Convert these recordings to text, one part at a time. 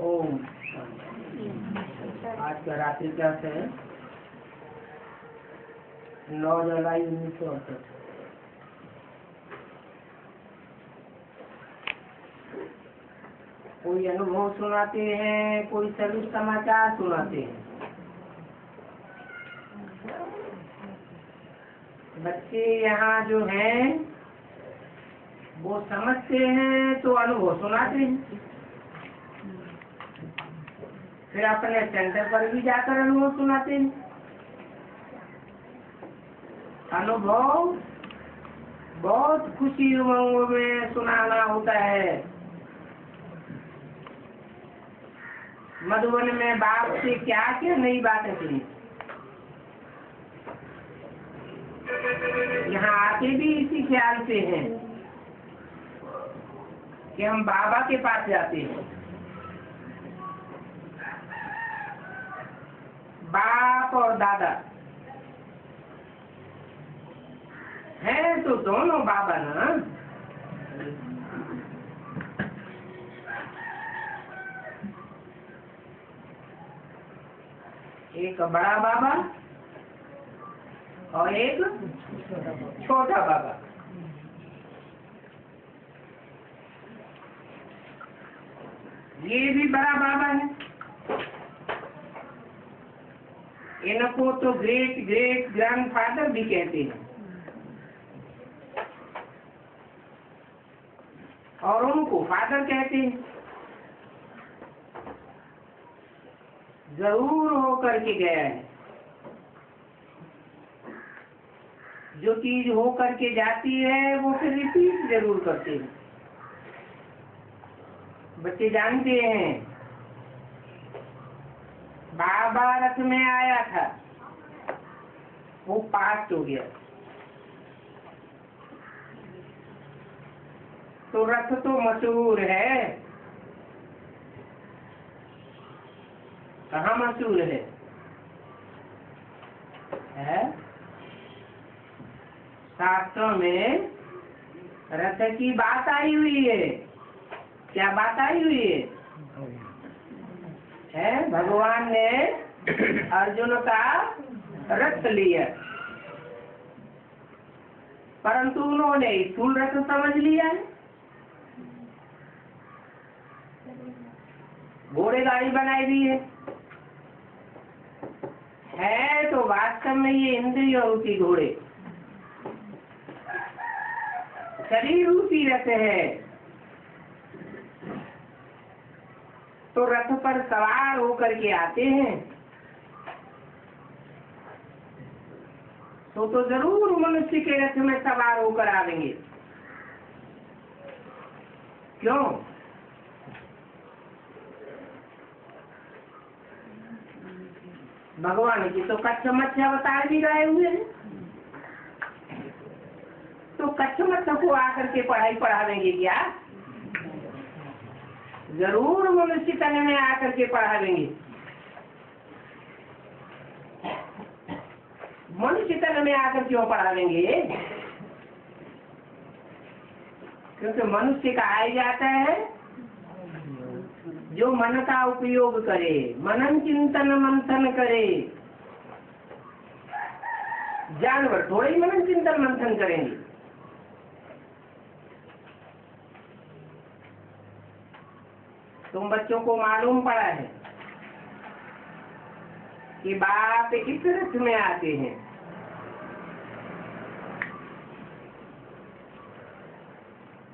ओम। आज का रात्रि क्लास है 9 जुलाई 1968। कोई अनुभव सुनाते हैं, कोई सभी समाचार सुनाते हैं। बच्चे यहाँ जो हैं वो समझते हैं तो अनुभव सुनाते हैं, फिर अपने सेंटर पर भी जाकर अनुभव सुनाते हैं। अनुभव बहुत खुशी उमंग में सुनाना होता है। मधुबन में बाप से क्या क्या नई बातें सुनी, यहाँ आके भी इसी ख्याल से हैं कि हम बाबा के पास जाते हैं। बाप और दादा हैं तो दोनों बाबा ना। एक बड़ा बाबा और एक छोटा बाबा। ये भी बड़ा बाबा है। इनको तो ग्रेट ग्रेट ग्रैंडफादर भी कहते हैं और उनको फादर कहते हैं। जरूर हो करके गया है। जो चीज हो करके जाती है वो फिर रिपीट जरूर करते हैं। बच्चे जानते हैं बाबा रथ में आया था, वो पास्ट हो गया, तो रथ तो मशहूर है। कहाँ मशहूर है? शास्त्रों में रथ की बात आई हुई है। क्या बात आई हुई है? भगवान ने अर्जुन का रथ लिया, परंतु उन्होंने स्थूल रथ समझ लिया है। घोड़े गाड़ी बनाई दी है तो वास्तव में ये इंद्रिय रूपी घोड़े, शरीर रूपी रथ है। तो रथ पर सवार होकर के आते हैं तो जरूर मनुष्य के रथ में सवार होकर आवेंगे। क्यों? भगवान की तो कच्छ मच्छ अवतार भी गए हुए हैं, तो कच्छ मच्छ को आकर के पढ़ाई पढ़ावेंगे क्या? जरूर मनुष्य तन में आकर के पढ़ावेंगे। मनुष्य तन में आकर क्यों पढ़ावेंगे? क्योंकि मनुष्य कहा जाता है जो मन का उपयोग करे, मनन चिंतन मंथन करे। जानवर थोड़े ही मनन चिंतन मंथन करेंगे। तुम बच्चों को मालूम पड़ा है कि बाप इस रथ में आते हैं।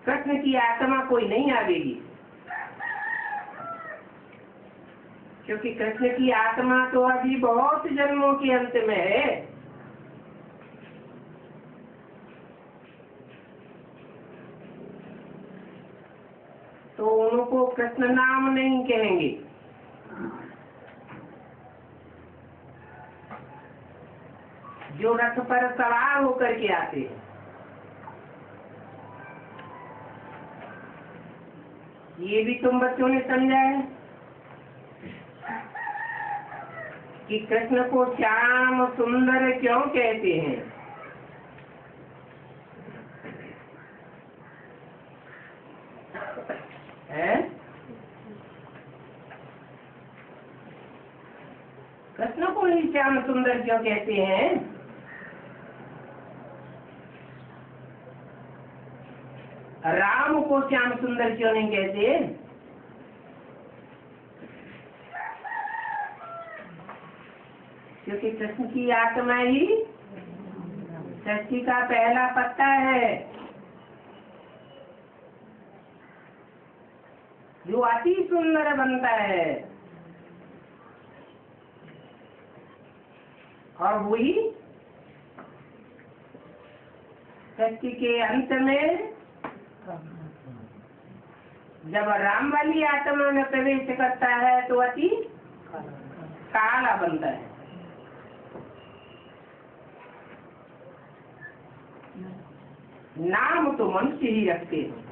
कृष्ण की आत्मा कोई नहीं आवेगी, क्योंकि कृष्ण की आत्मा तो अभी बहुत जन्मों के अंत में है। तो उनको कृष्ण नाम नहीं कहेंगे। जो रथ पर सवार होकर के आते हैं, ये भी तुम बच्चों ने समझा है कि कृष्ण को श्याम सुंदर क्यों कहते हैं? कृष्ण को ही श्याम सुंदर क्यों कहते हैं? राम को श्याम सुंदर क्यों नहीं कहते? क्योंकि कृष्ण की आत्मा ही सृष्टि का पहला पत्ता है, जो अति सुंदर बनता है, और वही सृष्टि के अंत में जब राम वाली आत्मा में प्रवेश करता है तो अति काला बनता है। नाम तो मनुष्य ही रखते हैं,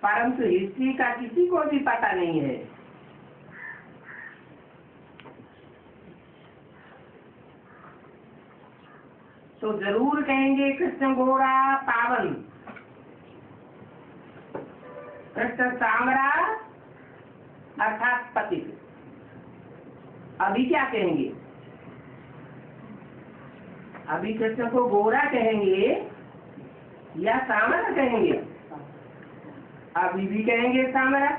परंतु हिस्ट्री का किसी को भी पता नहीं है। तो जरूर कहेंगे कृष्ण गोरा पावन, कृष्ण सामरा अर्थात पतित। अभी क्या कहेंगे? अभी कृष्ण को गोरा कहेंगे या सामरा कहेंगे? अभी भी कहेंगे सामरा।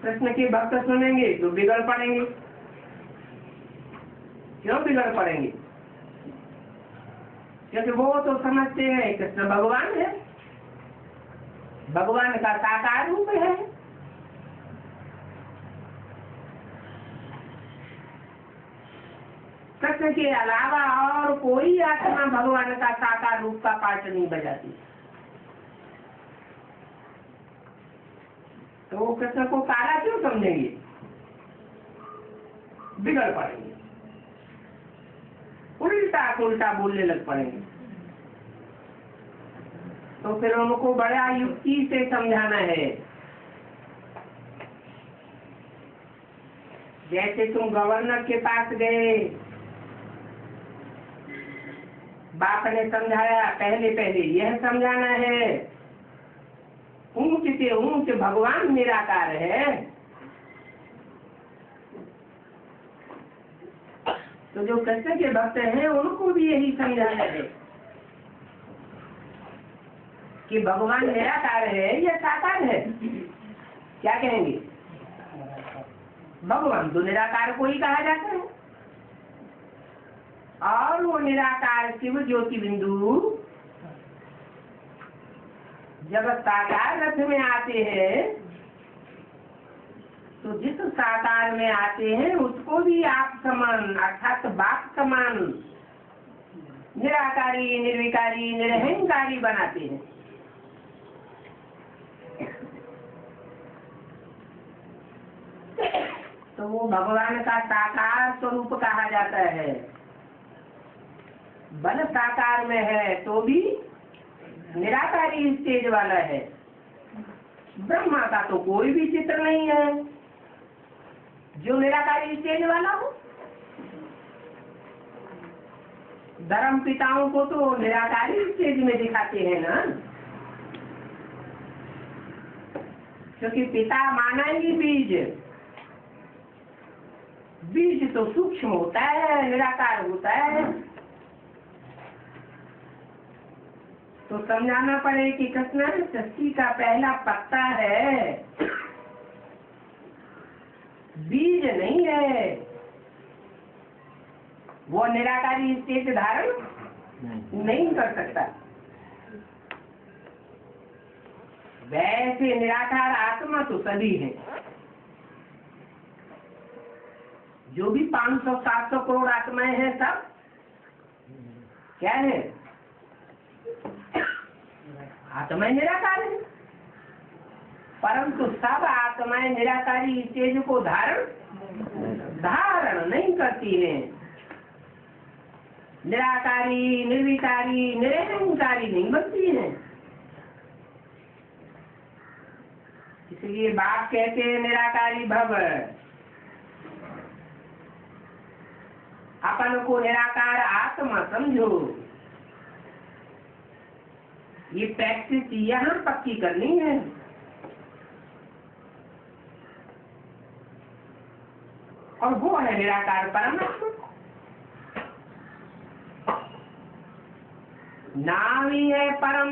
कृष्ण के भक्त सुनेंगे तो बिगड़ पड़ेंगे। क्यों बिगड़ पड़ेंगे? क्योंकि वो तो समझते हैं कृष्ण भगवान है, भगवान का साकार रूप है। कृष्ण के अलावा और कोई आत्मा भगवान का साकार रूप का पार्ट नहीं बजाती। तो वो कृष्ण को काला क्यों समझेंगे? बिगड़ पड़ेंगे, उल्टा उल्टा बोलने लग पड़ेंगे। तो फिर उनको बड़ा युक्ति से समझाना है। जैसे तुम गवर्नर के पास गए, बाप ने समझाया, पहले यह समझाना है ऊंच से ऊंच भगवान निराकार है। तो जो कृष्ण के भक्त हैं उनको भी यही समझाना है कि भगवान निराकार है या साकार है। क्या कहेंगे? भगवान तो निराकार को ही कहा जाता है, और वो निराकार शिव ज्योति बिंदु जब साकार रथ में आते हैं तो जिस साकार में आते हैं उसको भी आप समान अर्थात बाप समान निराकारी, निर्विकारी, निरहंकारी बनाते हैं। तो वो भगवान का साकार स्वरूप कहा जाता है। बल साकार में है तो भी निराकारी स्टेज वाला है। ब्रह्मा का तो कोई भी चित्र नहीं है जो निराकारी स्टेज वाला हो। धर्म पिताओं को तो निराकारी स्टेज में दिखाते हैं ना, क्योंकि पिता माना ही बीज। बीज तो सूक्ष्म होता है, निराकार होता है। तो समझाना पड़े कि कृष्ण सृष्टि का पहला पत्ता है, बीज नहीं है। वो निराकारी स्टेज धारण नहीं कर सकता। वैसे निराकार आत्मा तो सभी है। जो भी 500-700 करोड़ आत्माएं हैं सब क्या है? आत्माएं निराकार है, परंतु सब आत्माएं निराकारी स्टेज को धारण नहीं करती हैं। निराकारी, निर्विकारी, निरहंकारी नहीं बनती हैं। इसलिए बाप कहते हैं निराकारी भव। अपन को निराकार आत्मा समझो। ये प्रैक्टिस यहाँ पक्की करनी है। और वो है निराकार परमात्मा। नाम ही है परम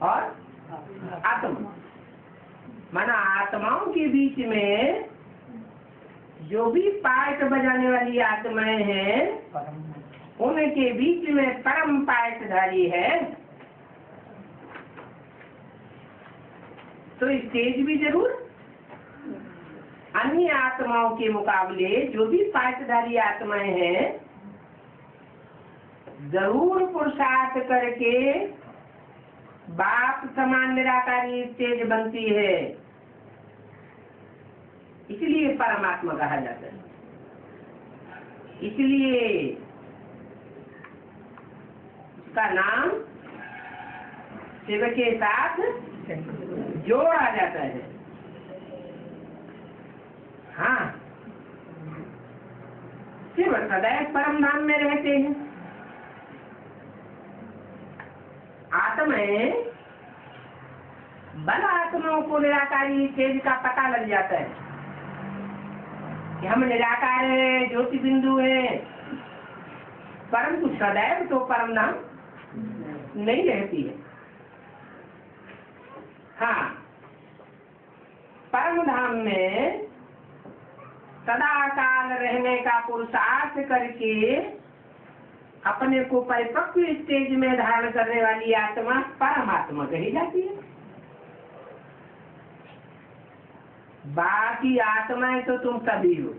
और आत्मा। माना आत्माओं के बीच में जो भी पायट बजाने वाली आत्माएं हैं उनके बीच में परम पायटधारी है। तो स्टेज भी जरूर अन्य आत्माओं के मुकाबले जो भी पायटधारी आत्माएं हैं जरूर पुरुषार्थ करके बाप समान निराकारी स्टेज बनती है, इसलिए परमात्मा कहा जाता है। इसलिए उसका नाम शिव के साथ जोड़ा जाता है। हाँ, शिव सदैव परम धाम में रहते हैं। आत्माएं बल आत्माओं को निराकारी तेज का पता लग जाता है कि हम निराकार है, ज्योति बिंदु है, परंतु सदैव तो परम धाम नहीं रहती है। हाँ, परम धाम में सदा काल रहने का पुरुषार्थ करके अपने को परिपक्व स्टेज में धारण करने वाली आत्मा परमात्मा कही जाती है। बाकी आत्माएं तो तुम सभी हो,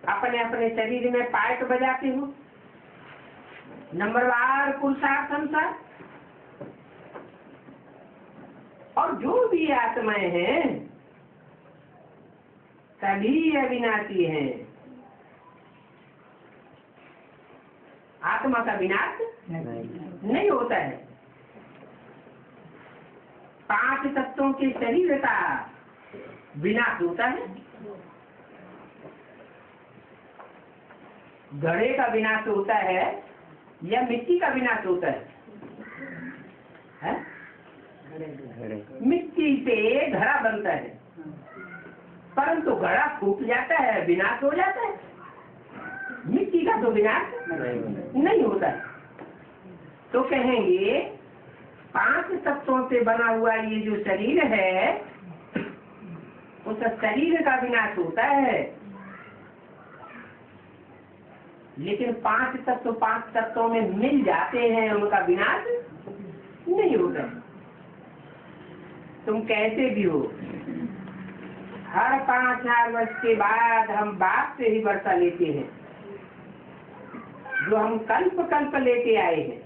अपने अपने शरीर में पायट बजाते हो, नंबरवार पुरुषार्थ अनुसार। और जो भी आत्माएं हैं सभी अविनाशी हैं। आत्मा का विनाश नहीं होता है। 5 तत्वों के शरीर का विनाश होता है, घड़े का विनाश होता है या मिट्टी का विनाश होता है? मिट्टी से घड़ा बनता है, परंतु घड़ा फूट जाता है, विनाश हो जाता है। मिट्टी का तो विनाश नहीं होता है। तो कहेंगे 5 तत्वों से बना हुआ ये जो शरीर है उस शरीर का विनाश होता है, लेकिन 5 तत्वों में मिल जाते हैं, उनका विनाश नहीं होता है। तुम कैसे भी हो, हर 5000 वर्ष के बाद हम बाप से ही वर्षा लेते हैं, जो हम कल्प लेके आए हैं।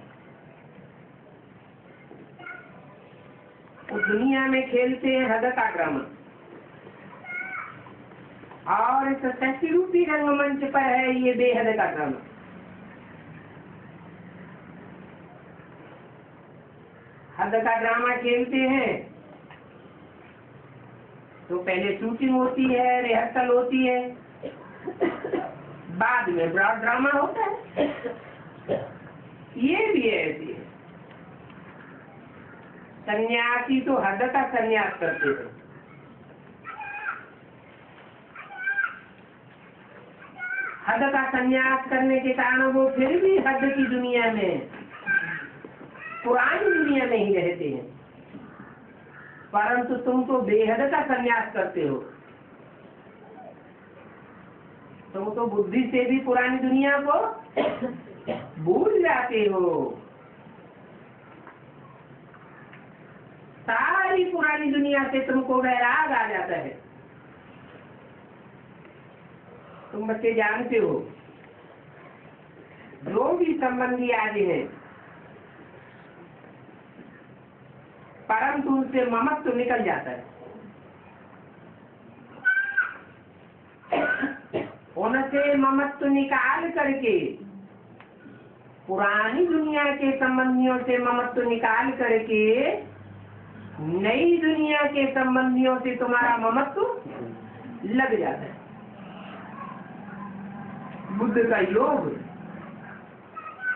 उस दुनिया में खेलते हैं हद का ड्रामा, और इस शक्ति रूपी रंगमंच पर है ये बेहद का ड्रामा। हद का ड्रामा खेलते हैं तो पहले शूटिंग होती है, रिहर्सल होती है, बाद में ब्रॉड ड्रामा होता है। ये भी ऐसी है। सन्यासी तो हद का सन्यास करते थे, हद का सन्यास करने के कारण वो फिर भी हद की दुनिया में, पुरानी दुनिया में ही रहते हैं। परंतु तुम तो बेहद का सन्यास करते हो, तुम तो बुद्धि से भी पुरानी दुनिया को भूल जाते हो। सारी पुरानी दुनिया से तुमको वैराग आ जाता है। तुम बच्चे जानते हो, जो भी संबंधी आदि हैं, परंतु उनसे ममत्व निकल जाता है। उनसे ममत्व निकाल करके, पुरानी दुनिया के संबंधियों से ममत्व निकाल करके नई दुनिया के संबंधियों से तुम्हारा ममत्व लग जाता है। बुद्ध का योग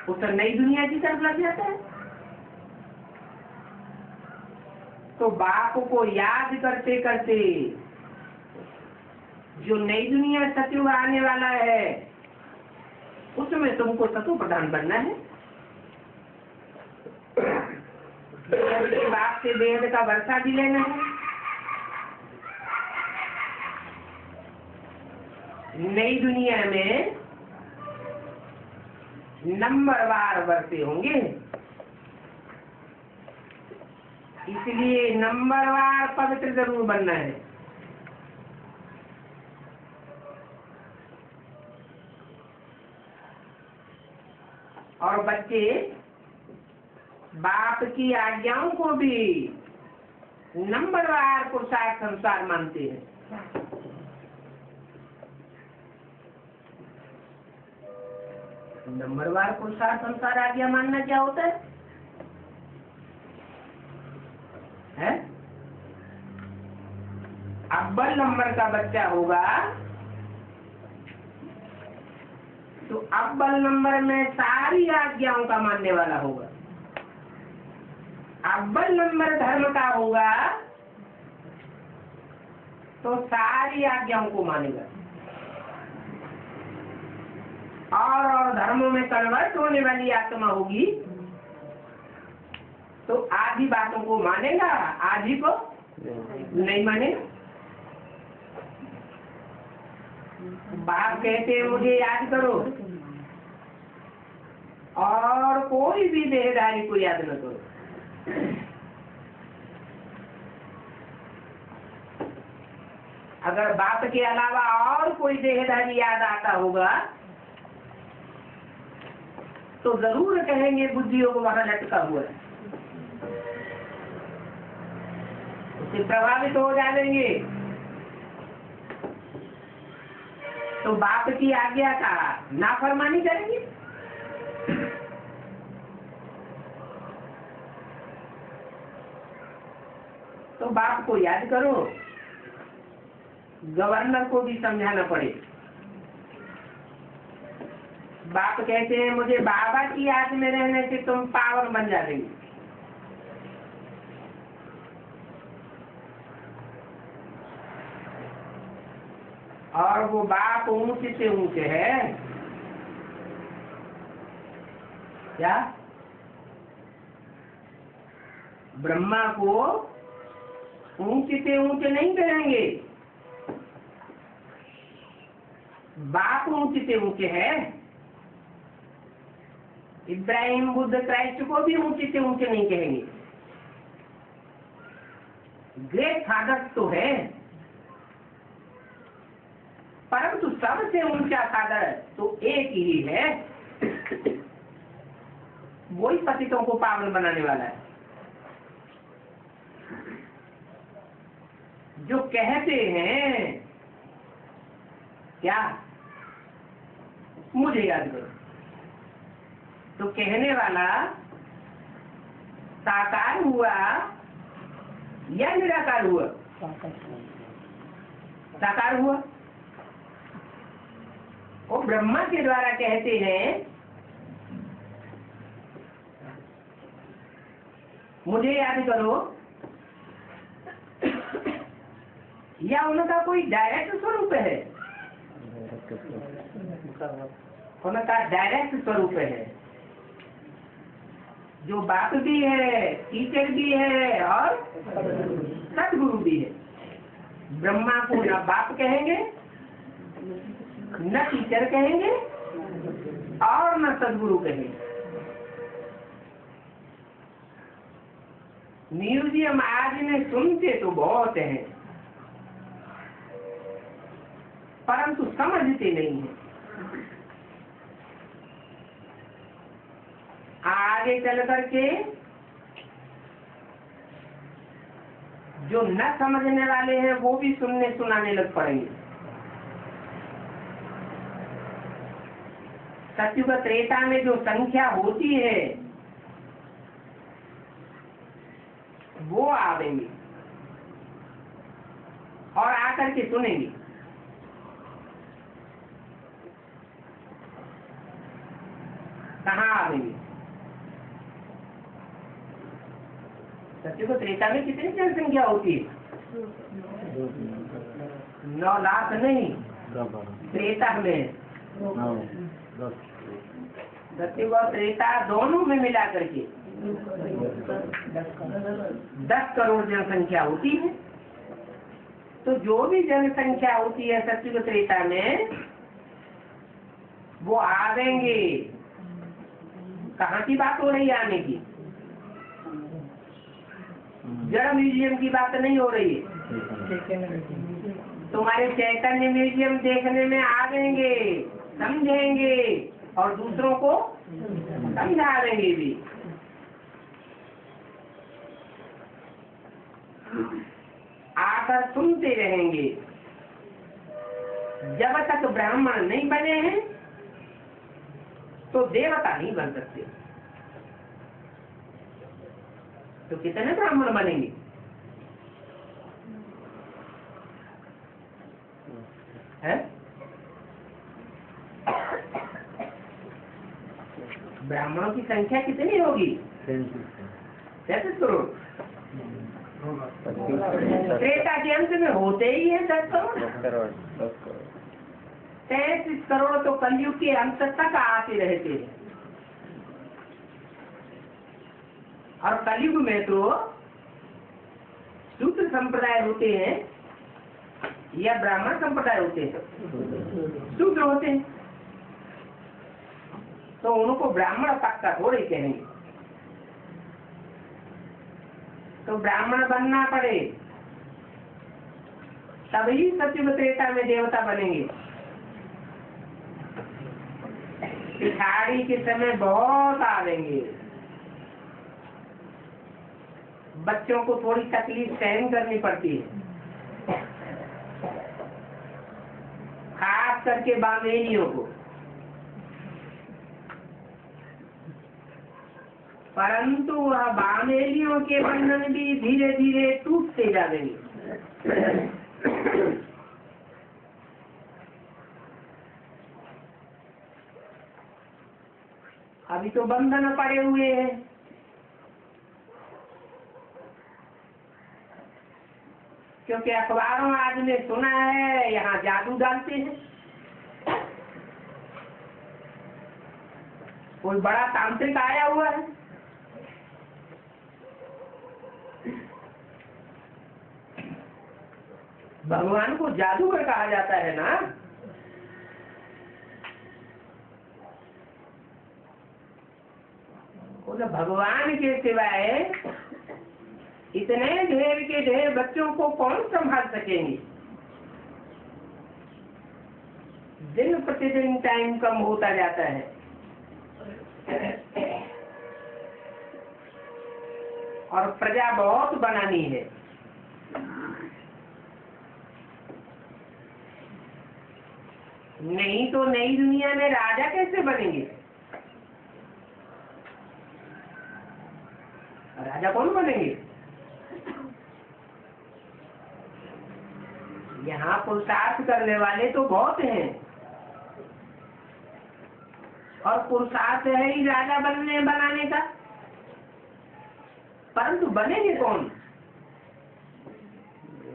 उस नई दुनिया की तरफ लग जाता है। तो बाप को याद करते करते जो नई दुनिया सतयुग आने वाला है उसमें तुमको सतु प्रधान बनना है। बाप से वेद का वर्षा भी लेना है। नई दुनिया में नंबरवार वर्षे होंगे, इसलिए नंबरवार पवित्र जरूर बनना है। और बच्चे बाप की आज्ञाओं को भी नंबरवार पुरुषार्थ संसार मानते हैं। नंबरवार पुरुषार्थ संसार आज्ञा मानना क्या होता है? अव्वल नंबर का बच्चा होगा तो अव्वल नंबर में सारी आज्ञाओं का मानने वाला होगा। अव्वल नंबर धर्म का होगा तो सारी आज्ञाओं को मानेगा। और धर्मों में कन्वर्ट होने वाली आत्मा होगी तो आधी बातों को मानेगा, आधी को नहीं मानेगा। बाप कहते हैं मुझे याद करो और कोई भी देहधारी को याद न करो। अगर बाप के अलावा और कोई देहधारी याद आता होगा तो जरूर कहेंगे बुद्धियों को वहां लटका हुआ है, उससे प्रभावित हो जाएंगे। तो बाप की आज्ञा का नाफरमानी करेंगे। तो बाप को याद करो। गवर्नर को भी समझाना पड़े। बाप कहते हैं मुझे बाबा की याद में रहने से तुम पावर बन जाएंगे। और वो बाप ऊंचे से ऊंचे है क्या? ब्रह्मा को ऊंचे से ऊंचे नहीं कहेंगे। बाप ऊंचे से ऊंचे है। इब्राहिम बुद्ध क्राइस्ट को भी ऊंचे से ऊंचे नहीं कहेंगे। ग्रेट फादर तो है परंतु सबसे ऊंचा फादर तो एक ही है। वही पतितों को पावन बनाने वाला है। जो कहते हैं क्या मुझे याद करो, तो कहने वाला साकार हुआ या निराकार हुआ? साकार हुआ। वो ब्रह्मा के द्वारा कहते हैं मुझे याद करो, या उनका कोई डायरेक्ट स्वरूप है? उनका डायरेक्ट स्वरूप है। जो बाप भी है, टीचर भी है और सदगुरु भी है। ब्रह्मा को न बाप कहेंगे, न टीचर कहेंगे और न सदगुरु कहेंगे। म्यूजियम आज में सुनते तो बहुत हैं परंतु समझते नहीं है। आगे चल करके जो न समझने वाले हैं वो भी सुनने सुनाने लग पड़ेंगे। सत्युग त्रेता में जो संख्या होती है वो आवेंगे और आकर के सुनेंगे। कहाँ आवेंगे? सत्युग त्रेता में कितनी जनसंख्या होती है? 9 लाख नहीं, त्रेता में सत्युग और त्रेता दोनों में मिला करके 10 करोड़ जनसंख्या होती है। तो जो भी जनसंख्या होती है सत्युग त्रेता में, वो आवेंगे। कहाँ की बात हो रही है आने की? जड़ म्यूजियम की बात नहीं हो रही है। तुम्हारे चैतन्य म्यूजियम देखने में आवेंगे, समझेंगे और दूसरों को समझावेंगे भी। आकर सुनते रहेंगे। जब तक ब्राह्मण नहीं बने हैं तो देवता नहीं बन सकते। तो कितने ब्राह्मण बनेंगे? हैं? ब्राह्मणों की संख्या कितनी होगी? 37 करोड़। त्रेता के अंत में होते ही है 10 करोड़। 33 करोड़ तो कलयुग के अंत तक आते रहते हैं। और कलयुग में तो शूद्र संप्रदाय होते हैं या ब्राह्मण संप्रदाय होते हैं? शूद्र होते हैं। तो उनको ब्राह्मण पक्का थोड़े कहेंगे। तो ब्राह्मण बनना पड़े तभी सत्युग त्रेता में देवता बनेंगे। पिछाड़ी के समय बहुत आवेंगे। बच्चों को थोड़ी तकलीफ सहन करनी पड़ती है, खास करके बामेलियों को। परंतु वह बामेलियों के बंधन भी धीरे धीरे टूटते जाएंगे। अभी तो बंधन पड़े हुए हैं। क्योंकि अखबारों आज ने सुना है यहाँ जादू डालते हैं। कोई बड़ा तांत्रिक आया हुआ है। भगवान को जादूगर कहा जाता है ना। तो भगवान के सिवाय इतने ढेर के ढेर बच्चों को कौन संभाल सकेंगे? दिन प्रतिदिन टाइम कम होता जाता है। और प्रजा बहुत बनानी है। नहीं तो नई दुनिया में राजा कैसे बनेंगे? राजा कौन बनेंगे? यहाँ पुरुषार्थ करने वाले तो बहुत हैं और पुरुषार्थ है ही राजा बनाने का। परंतु बनेंगे कौन?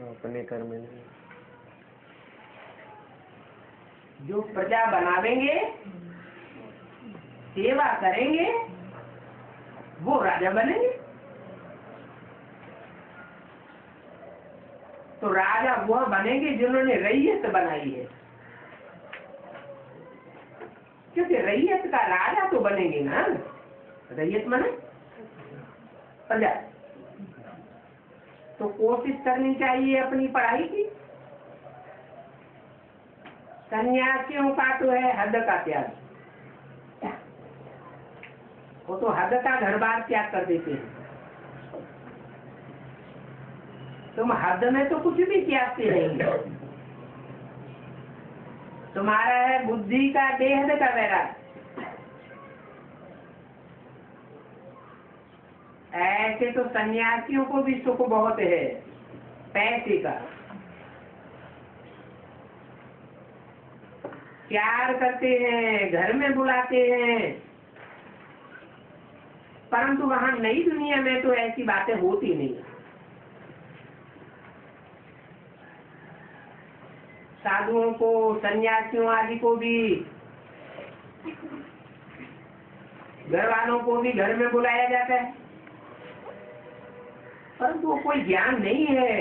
अपने कर्म में जो प्रजा बनावेंगे, सेवा करेंगे, वो राजा बनेंगे। तो राजा वह बनेंगे जिन्होंने रैयत बनाई है। क्योंकि रैयत का राजा तो बनेंगे ना। रैयत माने प्रजा। तो कोशिश करनी चाहिए अपनी पढ़ाई की। सन्यासियों का तो है हद का त्याग। वो तो हद का घर बार त्याग कर देते हैं। तुम हद में तो कुछ भी त्यागते रहेंगे। तुम्हारा है बुद्धि का देह का वैराग। ऐसे तो सन्यासियों को भी सुख बहुत है पैसे का। प्यार करते हैं, घर में बुलाते हैं, परंतु वहाँ नई दुनिया में तो ऐसी बातें होती नहीं। साधुओं को, सन्यासियों आदि को भी, घर वालों को भी घर में बुलाया जाता है, परंतु वो कोई ज्ञान नहीं है,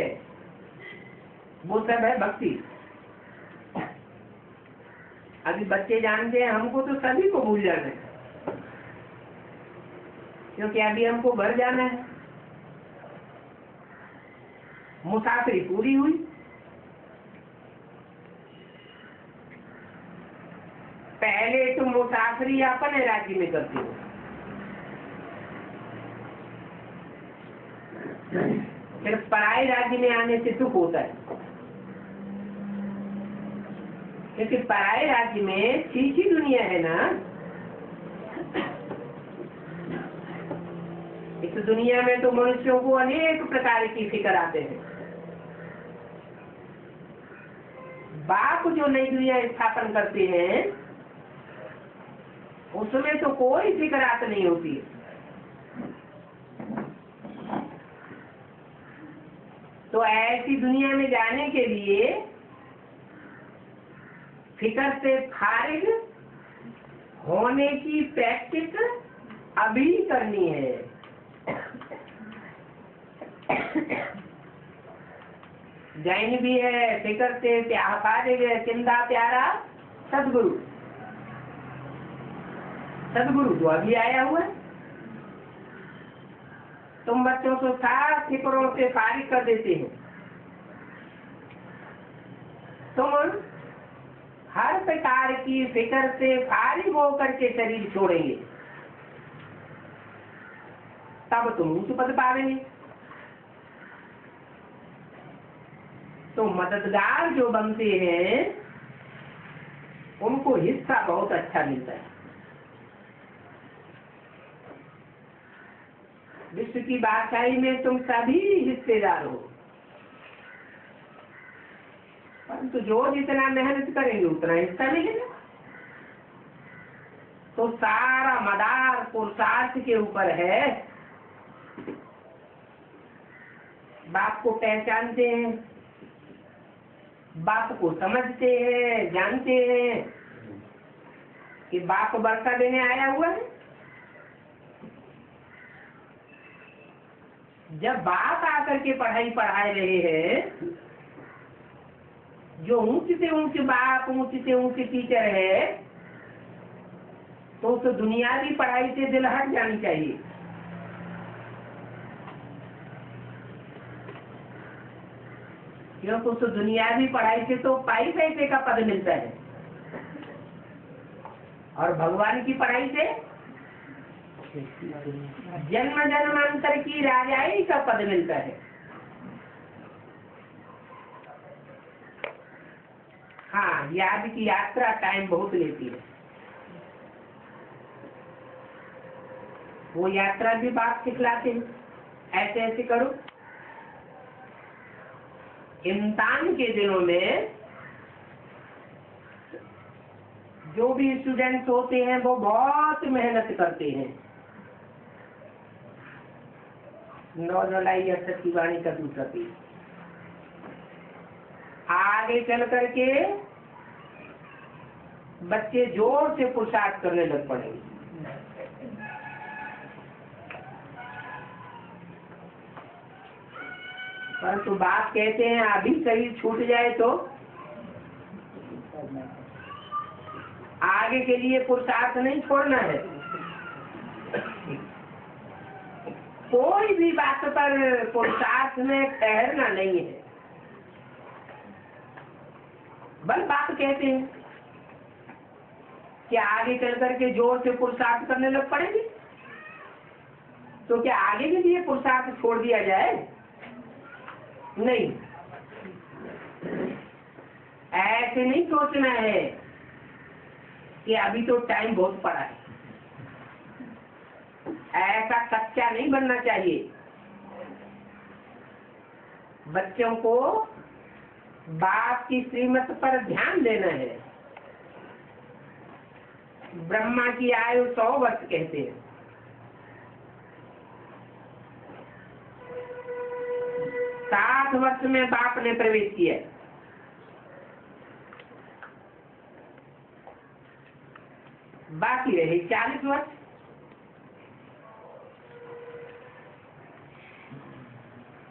वो सब है भक्ति। अभी बच्चे जानते हैं, हमको तो सभी को भूल जाना है, क्योंकि अभी हमको घर जाना है। मुसाफिरी पूरी हुई, पहले तुम मुसाफिरी अपने राज्य में करते हो, फिर पराये राज्य में आने से दुख होता है, क्योंकि पराये राज्य में तीसरी दुनिया है ना। इस दुनिया में तो मनुष्यों को अनेक प्रकार की फिक्र आते हैं। बाप जो नई दुनिया स्थापन करते हैं उसमें तो कोई फिक्रात नहीं होती है। तो ऐसी दुनिया में जाने के लिए फिक्र से फारिग होने की प्रैक्टिस अभी करनी है। जैन भी है, फिक्र से फारिग चिंता प्यारा सदगुरु। सदगुरु तो अभी आया हुआ है। तुम बच्चों को साथ फिक्रों से फारिग कर देते हो। तुम हर प्रकार की फिक्र से फारिग होकर के शरीर छोड़ेंगे, तब तुम उच्च पद पावेंगे। तो मददगार जो बनते हैं उनको हिस्सा बहुत अच्छा मिलता है। विश्व की बादशाही में तुम सभी हिस्सेदार हो, परंतु जो जितना मेहनत करेंगे उतना हिस्सा मिलेगा। तो सारा मदार पुरुषार्थ के ऊपर है। बाप को पहचानते हैं, बाप को समझते हैं, जानते हैं कि बाप वर्षा देने आया हुआ है। जब बाप आकर के पढ़ाई पढ़ा रहे हैं, जो ऊंच से ऊंच बाप, ऊंच से ऊंच टीचर है, तो दुनियावी पढ़ाई से दिल हट जानी चाहिए। क्योंकि उस दुनियावी पढ़ाई से तो पाई पैसे का पद मिलता है, और भगवान की पढ़ाई से जन्म जन्मांतर की राजाई का पद मिलता है। हाँ, याद की यात्रा टाइम बहुत लेती है। वो यात्रा भी बाप सिखलाते हैं, ऐसे ऐसे करो। इम्तिहान के दिनों में जो भी स्टूडेंट्स होते हैं वो बहुत मेहनत करते हैं। 9 जुलाई 68 की वाणी का दूसरा पेज। आगे चल करके बच्चे जोर से पुरुषार्थ करने लग पड़ेंगे। परंतु बात कहते हैं अभी शरीर छूट जाए तो आगे के लिए पुरुषार्थ नहीं छोड़ना है। कोई भी बात पर पुरुषार्थ में ठहरना नहीं है। बल बात कहते हैं कि आगे चल करके जोर से पुरुषार्थ करने लग पड़ेंगे, तो क्या आगे के लिए पुरुषार्थ छोड़ दिया जाए? नहीं, ऐसे नहीं सोचना है कि अभी तो टाइम बहुत पड़ा है। ऐसा कच्चा नहीं बनना चाहिए। बच्चों को बाप की श्रीमत पर ध्यान देना है। ब्रह्मा की आयु 100 वर्ष कहते हैं, 60 वर्ष में बाप ने प्रवेश किया। बाकी रहे 40 वर्ष।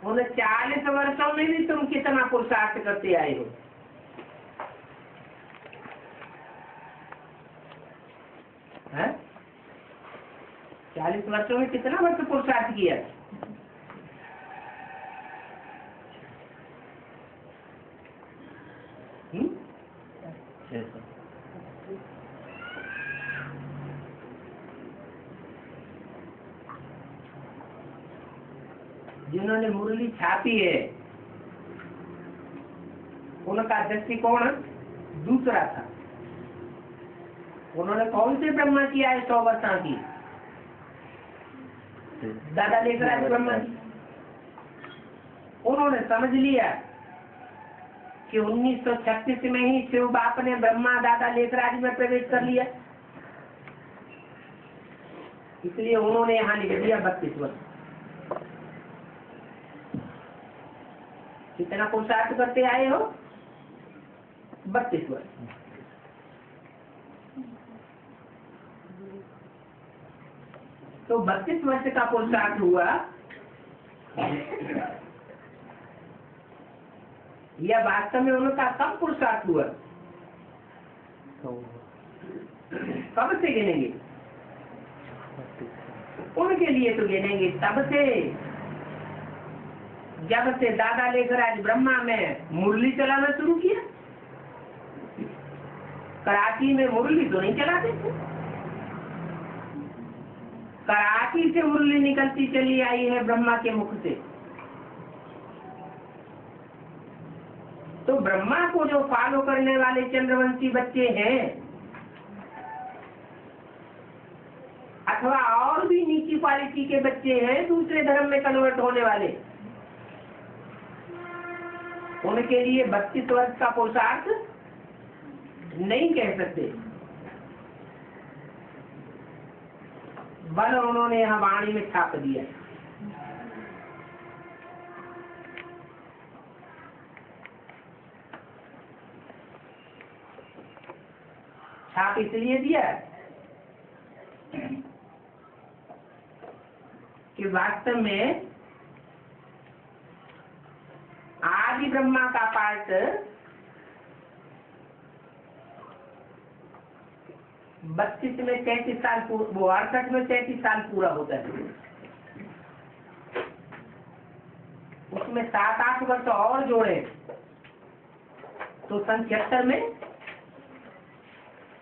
उन 40 वर्षों में भी तुम कितना पुरुषार्थ करते आए हो? है? 40 वर्षों में कितना वर्ष पुरुषार्थ किया? जिन्होंने मुरली छापी है उनका दृष्टिकोण दूसरा था। उन्होंने कौन से ब्रह्मा किया है 100 वर्षों की? दादा लेखराज ब्रह्मा जी। उन्होंने समझ लिया कि 1936 में ही शिव बाप ने ब्रह्मा दादा लेखराज में प्रवेश कर लिया, इसलिए उन्होंने यहाँ लिख दिया 32 वर्ष। कितना पुरुषार्थ करते आए हो? 32 वर्ष। तो 32 वर्ष का पुरुषार्थ हुआ या वास्तव में उनका कब पुरुषार्थ हुआ? कब से गिनेंगे? उनके लिए तो गिनेंगे तब से जब से दादा लेखराज ब्रह्मा में मुरली चलाना शुरू किया। कराची में मुरली तो नहीं चलाते थे, कराची से मुरली निकलती चली आई है ब्रह्मा के मुख से। तो ब्रह्मा को जो फॉलो करने वाले चंद्रवंशी बच्चे हैं अथवा और भी नीची क्वालिटी के बच्चे हैं दूसरे धर्म में कन्वर्ट होने वाले, उनके लिए 32 वर्ष का पुरुषार्थ नहीं कह सकते। बल उन्होंने यहाँ वाणी में छाप दिया। छाप इसलिए दिया कि वास्तव में आदि ब्रह्मा का पार्ट 32 में 33 साल, वो 68 में 33 साल पूरा होता है। उसमें 7-8 वर्ष और जोड़े तो सन 76 में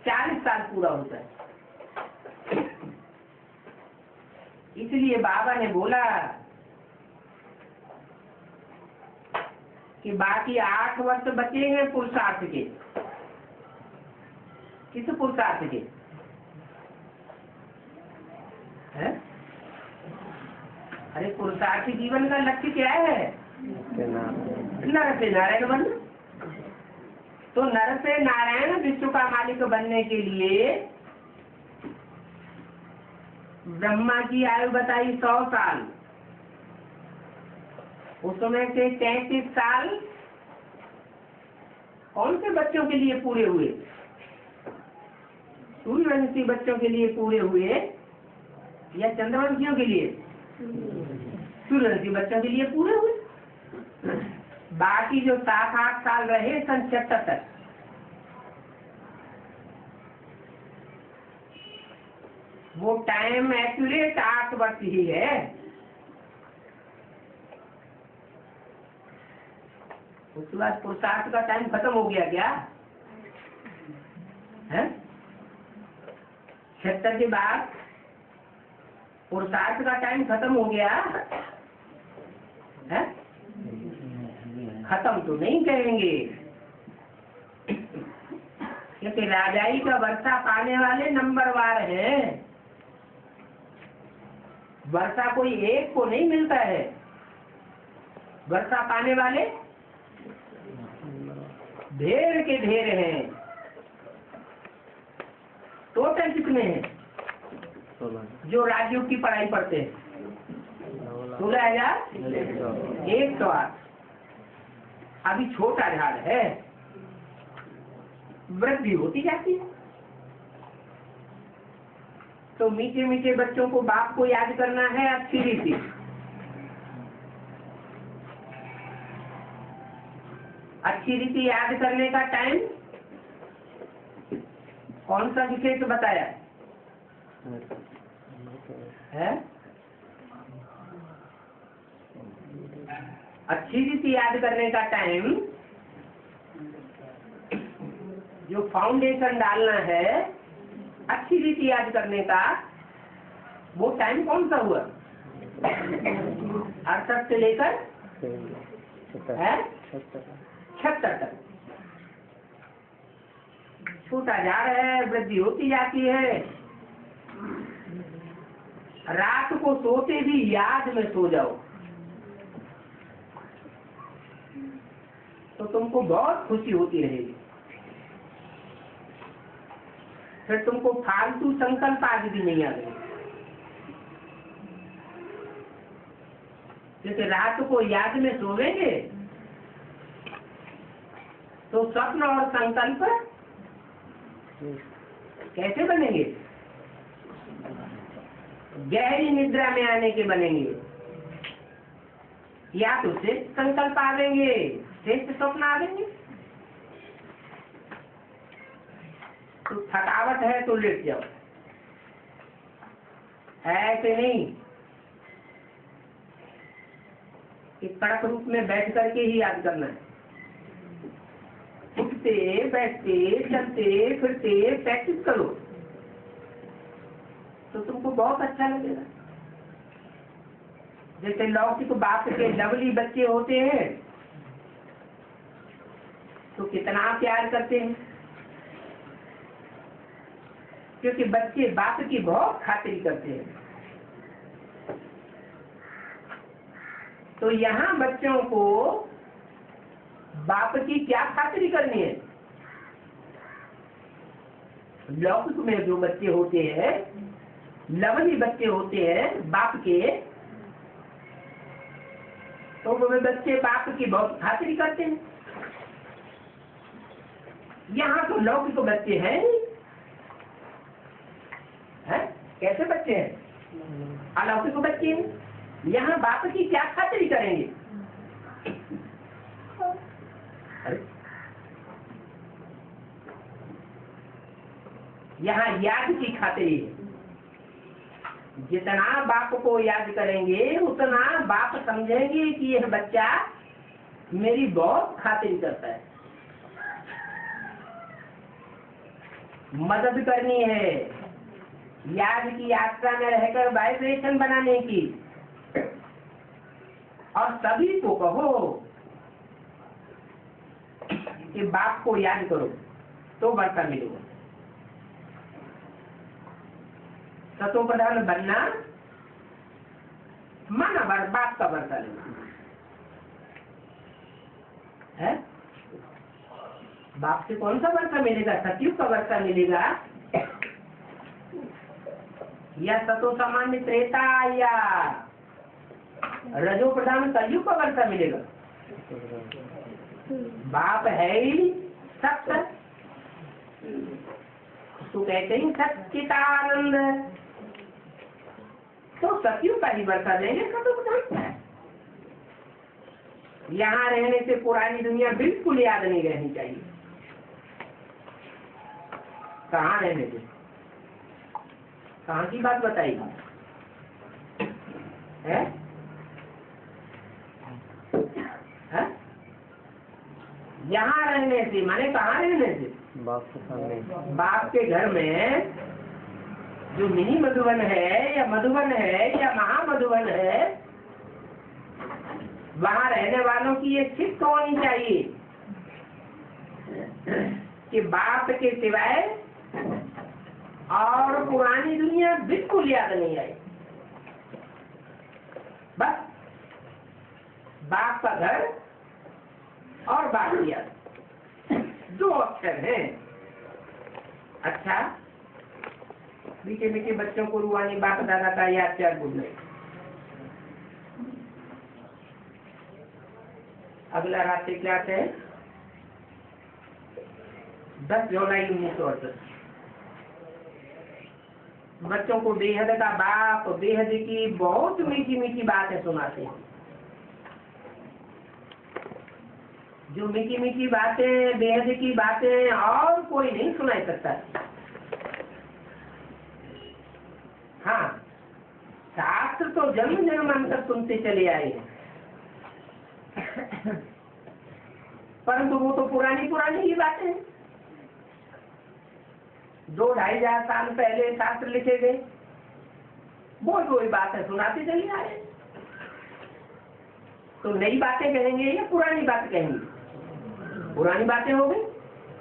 40 साल पूरा होता है। इसलिए बाबा ने बोला कि बाकी 8 वर्ष बचे हैं पुरुषार्थ के। किस पुरुषार्थ के? है? अरे पुरुषार्थी जीवन का लक्ष्य क्या है? नर से नारायण बनना। तो नर से नारायण विश्व का मालिक बनने के लिए ब्रह्मा की आयु बताई 100 साल, उसमें से 33 साल कौन से बच्चों के लिए पूरे हुए? सूर्यवंशी बच्चों के लिए पूरे हुए या चंद्रवंशियों के लिए? सूर्यवंशी बच्चों के लिए पूरे हुए। बाकी जो 7-8 साल रहे सन 76 तक, वो टाइम एक्यूरेट 8 वर्ष ही है। उसके बाद पुरुषार्थ का टाइम खत्म हो गया क्या है? 76 के बाद पुरुषार्थ का टाइम खत्म हो गया है? खत्म तो नहीं कहेंगे, क्योंकि राजाई का वर्षा पाने वाले नंबरवार हैं। वर्षा कोई एक को नहीं मिलता है, वर्षा पाने वाले ढेर के ढेर हैं। टोटल कितने हैं जो राजयोग की पढ़ाई पढ़ते हैं? 16,108। अभी छोटा झाड़ है, वृद्धि होती जाती है। तो मीठे मीठे बच्चों को बाप को याद करना है अच्छी रीति। अच्छी रीति याद करने का टाइम कौन सा विशेष बताया है? अच्छी रीति याद करने का टाइम, जो फाउंडेशन डालना है अच्छी रीति याद करने का, वो टाइम कौन सा हुआ? 68 से लेकर 76 तक। छोटा जा रहा है, वृद्धि होती जाती है। रात को सोते भी याद में सो जाओ तो तुमको बहुत खुशी होती रहेगी। फिर तुमको फालतू संकल्प आज भी नहीं आ गए। जैसे रात को याद में सोवेंगे तो स्वप्न और संकल्प कैसे बनेंगे? गहरी निद्रा में आने के बनेंगे। या तो श्रेष्ठ संकल्प आवेंगे, श्रेष्ठ स्वप्न आवेंगे। तो थकावट है तो लेट जाओ, ऐसे नहीं कि कड़क रूप में बैठ करके ही याद करना है। उठते बैठते चलते फिरते प्रैक्टिस करो तो तुमको बहुत अच्छा लगेगा। जैसे लौकिक बाप के लवली बच्चे होते हैं तो कितना प्यार करते हैं, क्योंकि बच्चे बाप की बहुत खातिरी करते हैं। तो यहाँ बच्चों को बाप की क्या खातिरी करनी है? लौकिक में जो बच्चे होते हैं, लवली बच्चे होते हैं बाप के, तो वो बच्चे बाप की बहुत खातिरी करते हैं। यहाँ तो लौकिक बच्चे हैं, कैसे बच्चे हैं? अलौकिक बच्चे हैं। यहाँ बाप की क्या खातिरी करेंगे? यहाँ याद की खातिरी है। जितना बाप को याद करेंगे उतना बाप समझेंगे कि यह बच्चा मेरी बहुत खातिरी करता है। मदद करनी है, याद की यात्रा में रहकर वाइब्रेशन बनाने की। और सभी को कहो कि बाप को याद करो तो वर्षा मिलेगा। सतो प्रधान बनना माना बाप का वर्षा लेना है। बाप से कौन सा वर्षा मिलेगा? सतयुग का वर्षा मिलेगा या सतो सामान्य त्रेता या रजो प्रधान कलयुग का वर्षा मिलेगा? बाप है ही सत्य, तो कहते ही सच्चिदानंद, तो सतयुग का ही वर्षा देंगे। सतो प्रधान यहाँ रहने से पुरानी दुनिया बिल्कुल याद नहीं रहनी चाहिए। कहाँ रहने से? कहाँ की बात बताइए? है? यहाँ रहने से माने कहाँ रहने से? बाप के सामने, बाप के घर में जो मिनी मधुबन है या मधुबन है या महामधुबन है, वहाँ रहने वालों की ये शिफ्ट होनी चाहिए कि बाप के सिवाय और पुरानी दुनिया बिल्कुल याद नहीं आई। बस बाप का घर और बाप की याद, दो अक्षर हैं। अच्छा, मीठे मीठे बच्चों को रुआनी बाप दादा का याद क्या बोल रहे? अगला राष्ट्रीय क्लास है 10 जुलाई 1968। बच्चों को बेहद का बाप बेहद की बहुत मीठी मीठी बातें सुनाते हैं। जो मीठी मीठी बातें बेहद की बातें और कोई नहीं सुना सकता। हाँ, शास्त्र तो जन्म जन्मांतर सुनते चले आए हैं, परंतु वो तो पुरानी पुरानी ही बातें हैं। 2-2,500 साल पहले शास्त्र लिखे गए, वो बातें सुनाते चले आए। तो नई बातें कहेंगे या पुरानी बात कहेंगे? पुरानी बातें हो गई।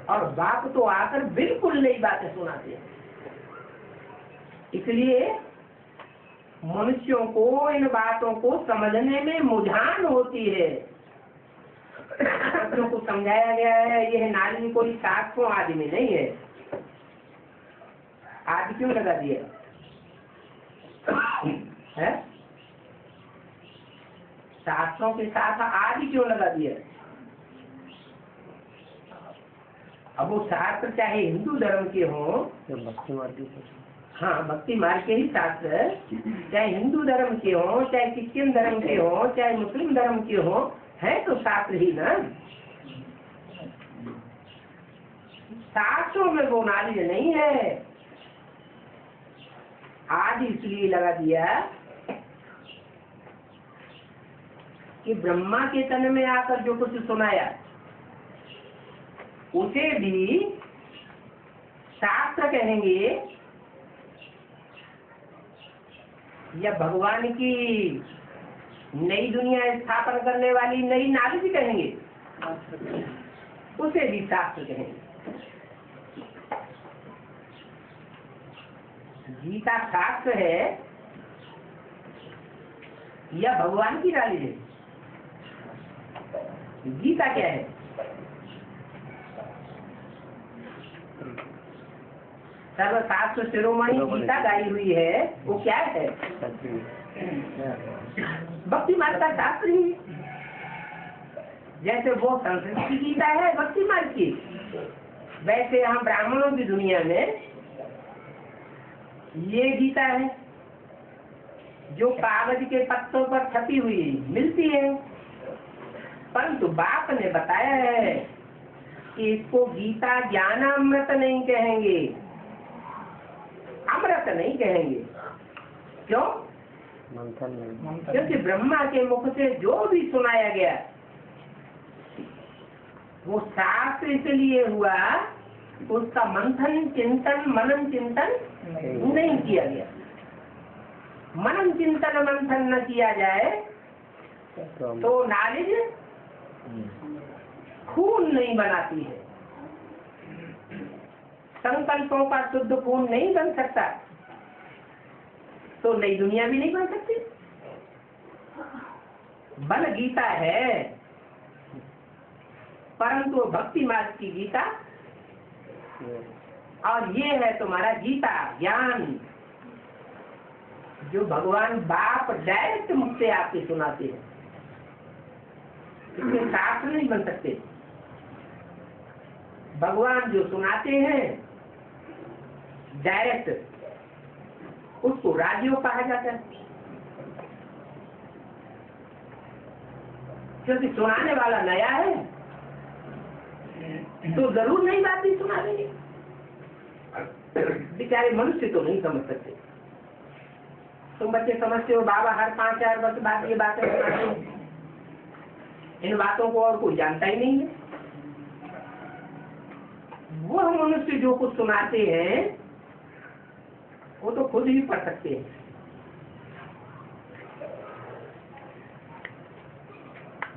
और बाप तो आकर बिल्कुल नई बातें सुनाते हैं। इसलिए मनुष्यों को इन बातों को समझने में मुझान होती है। बच्चों को समझाया गया है यह नाली कोई 700 आदि में नहीं है। आदि क्यों लगा दिया है? 700 के साथ आदि क्यों लगा दिया? अब वो शास्त्र चाहे हिंदू धर्म के हों, भक्ति मार्ग, हाँ भक्ति मार्ग के ही शास्त्र, चाहे हिंदू धर्म के हों, चाहे क्रिश्चियन धर्म के हों, चाहे मुस्लिम धर्म के हों, है तो शास्त्र ही ना। शास्त्रों में वो नॉलेज नहीं है। आदि इसलिए लगा दिया कि ब्रह्मा के तन में आकर जो कुछ सुनाया उसे भी शास्त्र कहेंगे या भगवान की नई दुनिया स्थापन करने वाली नई नॉलेज कहेंगे, उसे भी शास्त्र कहेंगे। गीता शास्त्र है या भगवान की नॉलेज है? गीता क्या है? सर्वशास्त्र शिरोमणि गीता गाई हुई है, वो क्या है? भक्ति मार्ग का शास्त्र ही। जैसे वो संस्कृत की गीता है भक्ति मार्ग की, वैसे हम ब्राह्मणों की दुनिया में ये गीता है जो कागज के पत्तों पर छपी हुई मिलती है। परंतु बाप ने बताया है कि इसको गीता ज्ञानामृत नहीं कहेंगे, अमृत नहीं कहेंगे। क्यों? क्योंकि ब्रह्मा के मुख से जो भी सुनाया गया वो शास्त्र इसलिए हुआ, उसका मंथन चिंतन मनन चिंतन नहीं किया गया। मनन चिंतन मंथन न किया जाए तो नॉलेज खून नहीं बनाती है। संकल्पों का शुद्ध खून नहीं बन सकता तो नई दुनिया भी नहीं बन सकती। बल गीता है, परंतु भक्ति मार्ग की गीता, और ये है तुम्हारा गीता ज्ञान जो भगवान बाप डायरेक्ट मुख से आपके सुनाते हैं। इसके शास्त्र नहीं बन सकते। भगवान जो सुनाते हैं डायरेक्ट, उसको राजयोग कहा जाता है। क्योंकि सुनाने वाला नया है तो जरूर नई बात भी सुना देंगे। बेचारे मनुष्य तो नहीं समझ सकते। तुम बच्चे समझते हो बाबा हर 5-4 वर्ष बाद ये बातें सुनाते हैं। इन बातों को और कोई जानता ही नहीं है। वह मनुष्य जो कुछ सुनाते हैं वो तो खुद ही पढ़ सकते हैं।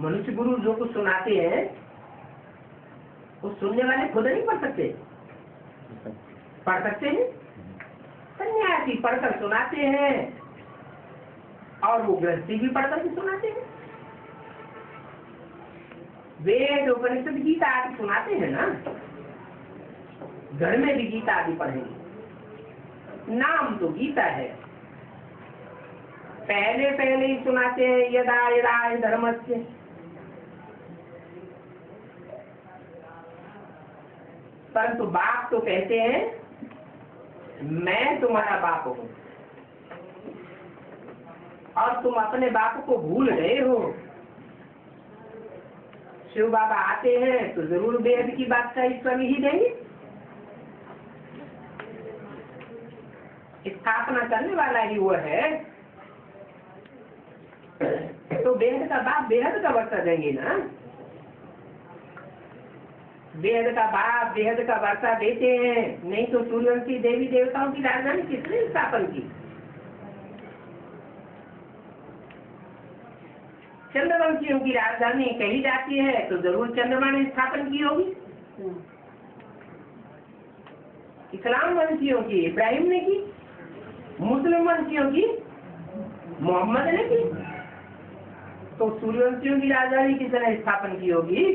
मनुष्य गुरु जो कुछ सुनाते हैं वो सुनने वाले खुद नहीं पढ़ सकते। पढ़ सकते हैं, सन्यासी पढ़कर सुनाते हैं और वो गृहस्थी भी पढ़कर भी सुनाते हैं। वेद उपनिषद गीता आदि सुनाते हैं ना, घर में भी गीता आदि पढ़ेंगे। नाम तो गीता है। पहले ही सुनाते हैं यदा यदा धर्मस्य परंतु बाप तो कहते हैं मैं तुम्हारा बाप हूँ, और तुम अपने बाप को भूल गए हो। शिव बाबा आते हैं तो जरूर वेद की बात का ईश्वर ही देंगे। स्थापना करने वाला ही वो है, तो वेद का बाप बेहद का वर्षा देंगे ना। वेद का बाप बेहद का वर्षा देते हैं, नहीं तो सूर्यवंशी देवी देवताओं की राजधानी किसने स्थापन की? चंद्रवंशियों की राजधानी कही जाती है तो जरूर चंद्रमा ने स्थापन की होगी। इस्लाम वंशियों की इब्राहिम ने की, मुस्लिम वंशियों की मोहम्मद ने की, तो सूर्यवंशियों की राजधानी किसने स्थापन की होगी?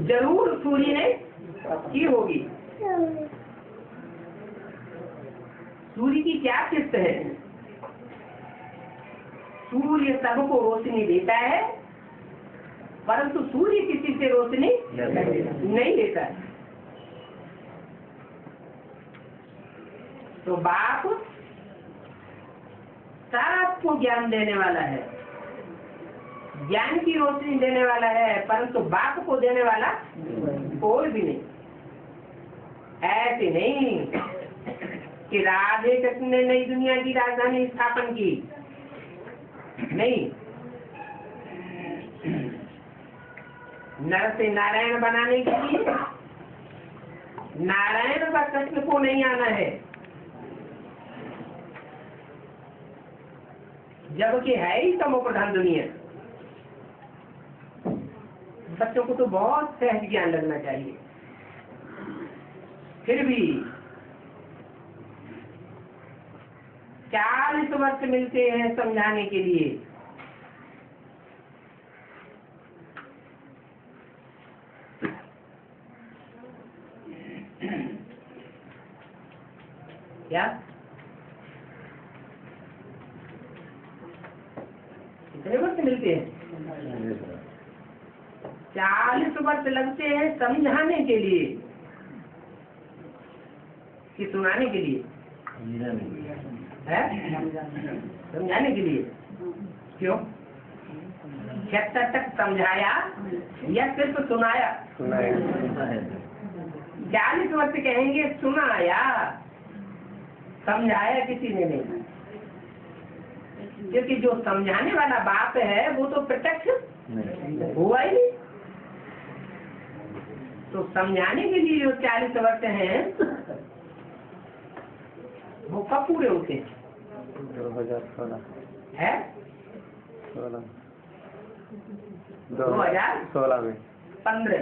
जरूर सूर्य ने की होगी। सूर्य की क्या किस्त है? सूर्य सबको रोशनी देता है, परंतु सूर्य किसी से रोशनी नहीं देता है। तो बाप सबको ज्ञान देने वाला है, ज्ञान की रोशनी देने वाला है, परंतु बाप को देने वाला कोई भी नहीं। ऐसे नहीं कि राधे कृष्ण ने नई दुनिया की राजधानी स्थापन की, नहीं। नर से नारायण बनाने के लिए नारायण का कृष्ण को नहीं आना है, जबकि है ही तमो प्रधान दुनिया। बच्चों को तो बहुत सहज ज्ञान लगना चाहिए, फिर भी 40 वर्ष मिलते हैं समझाने के लिए। क्या कितने वर्ष मिलते हैं? 40 वर्ष लगते हैं समझाने के लिए कि सुनाने के लिए है? समझाने के लिए। क्यों? जब तक समझाया या सिर्फ सुनाया? 40 वर्ष कहेंगे सुनाया, समझाया किसी ने नहीं। क्योंकि जो समझाने वाला बाप है वो तो प्रत्यक्ष हुआ ही नहीं। तो समझाने के लिए जो 40 वर्ष हैं वो कब पूरे होते हैं? 2016 है 2016 में 15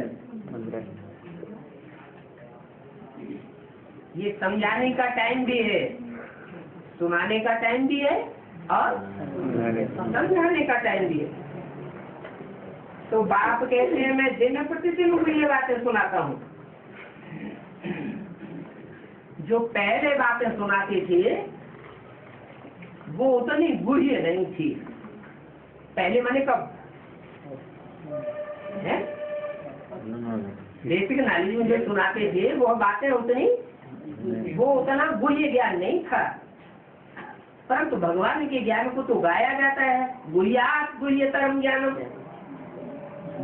ये समझाने का टाइम भी है, सुनाने का टाइम भी है और समझाने का टाइम भी है। तो बाप कहते हैं मैं दिन प्रतिदिन उनको ये बातें सुनाता हूँ। जो पहले बातें सुनाते थे वो उतनी गुह्य नहीं थी। पहले माने कब है? बेसिक नॉलेज में जो सुनाते थे वो बातें उतना गुह्य ज्ञान नहीं था, परंतु भगवान के ज्ञान को तो गाया जाता है। गुह्यात् गुह्यतरम ज्ञानम,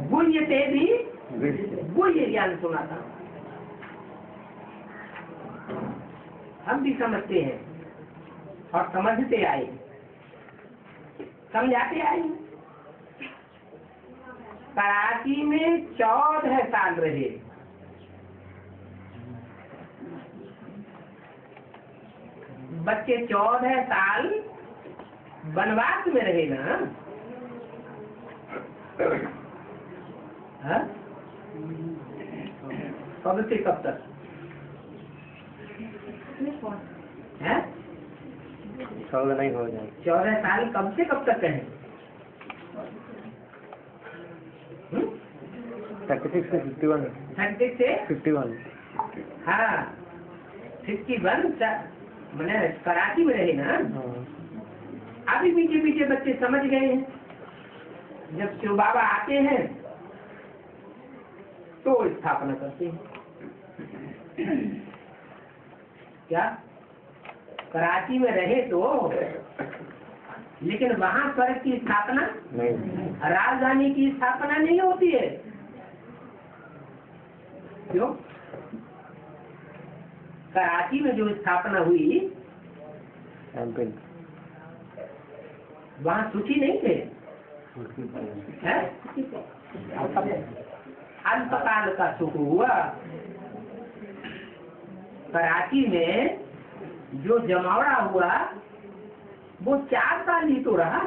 गुह्य से भी गुह्य ज्ञान सुनाता हूँ। हम भी समझते हैं और समझते आए, समझाते आए। कराची में 14 साल रहे। बच्चे 14 साल वनवास में रहे ना। हाँ? कब से कब तक है? 14 नहीं हो जाए। 14 साल कब से कब तक है? 36 से 51। 36 से 51। हाँ 51 मैंने कराची में रहे ना। अभी पीछे पीछे बच्चे समझ गए हैं। जब शिव बाबा आते हैं तो स्थापना करते हैं। क्या कराची में रहे तो, लेकिन वहाँ स्वर्ग की स्थापना नहीं। राजधानी की स्थापना नहीं होती है। क्यों? कराची में जो स्थापना हुई एमपी वहाँ सूची नहीं थे, हैं? अल्पकाल का सुख हुआ। कराची में जो जमावड़ा हुआ वो 4 साल ही तो रहा,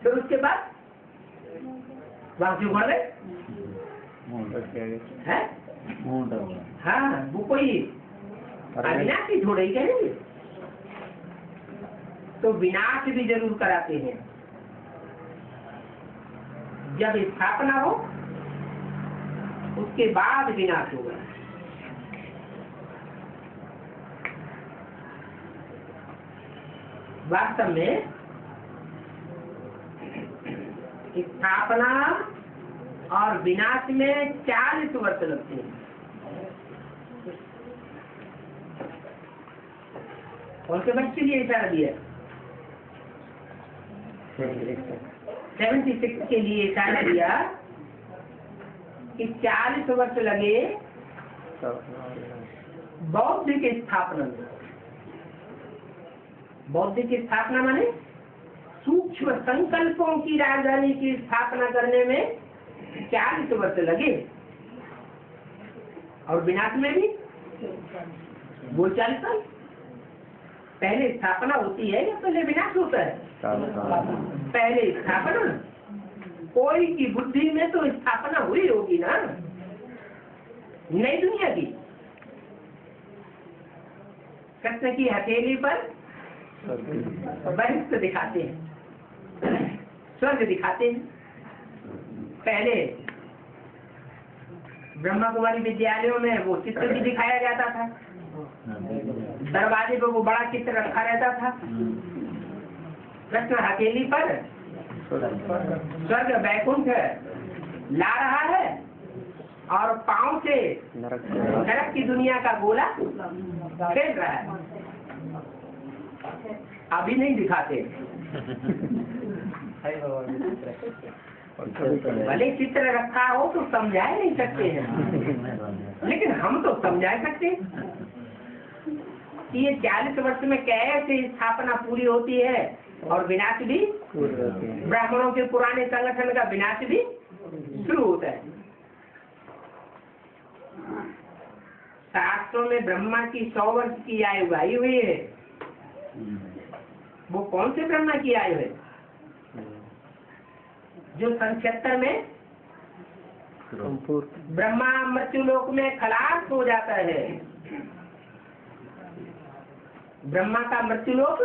फिर उसके बाद वहाँ क्यों बढ़ गए? हैं? हाँ, वो कोई अविनाशी थोड़ा ही कहेंगे, तो विनाश भी जरूर कराते हैं। जब स्थापना हो उसके बाद विनाश होगा। वास्तव में स्थापना और विनाश में 40 वर्ष लगते हैं। कौन से वर्ष के लिए इशारा दिया? 76 के लिए इशारा दिया कि 40 वर्ष लगे बौद्धिक स्थापना में। बौद्धिक स्थापना माने सूक्ष्म संकल्पों की राजधानी की स्थापना करने में 40 वर्ष लगे, और विनाश में भी वो 40 साल। पहले स्थापना होती है या पहले विनाश होता है? पहले स्थापना। कोई की बुद्धि में तो स्थापना हुई होगी ना, नई दुनिया की। कृष्ण की हथेली पर बहिष्ठ दिखाते हैं, स्वर्ग दिखाते हैं। पहले ब्रह्मा कुमारी विद्यालयों में वो चित्र भी दिखाया जाता था, दरवाजे पर वो बड़ा चित्र रखा रहता था। कृष्ण हथेली पर स्वर्ग वैकुंठ ला रहा है और पांव से नरक की दुनिया का गोला खेल रहा है। अभी नहीं दिखाते, भले चित्र रखा हो तो समझा नहीं सकते हैं, लेकिन हम तो समझा सकते हैं कि ये 40 वर्ष में कैसे स्थापना पूरी होती है और विनाश भी। ब्राह्मणों के पुराने संगठन का विनाश भी शुरू होता है। शास्त्रों में ब्रह्मा की 100 वर्ष की आयु आई हुई है। वो कौन से ब्रह्मा की आयु है? जो 76 में ब्रह्मा मृत्युलोक में खलास हो जाता है। ब्रह्मा का मृत्युलोक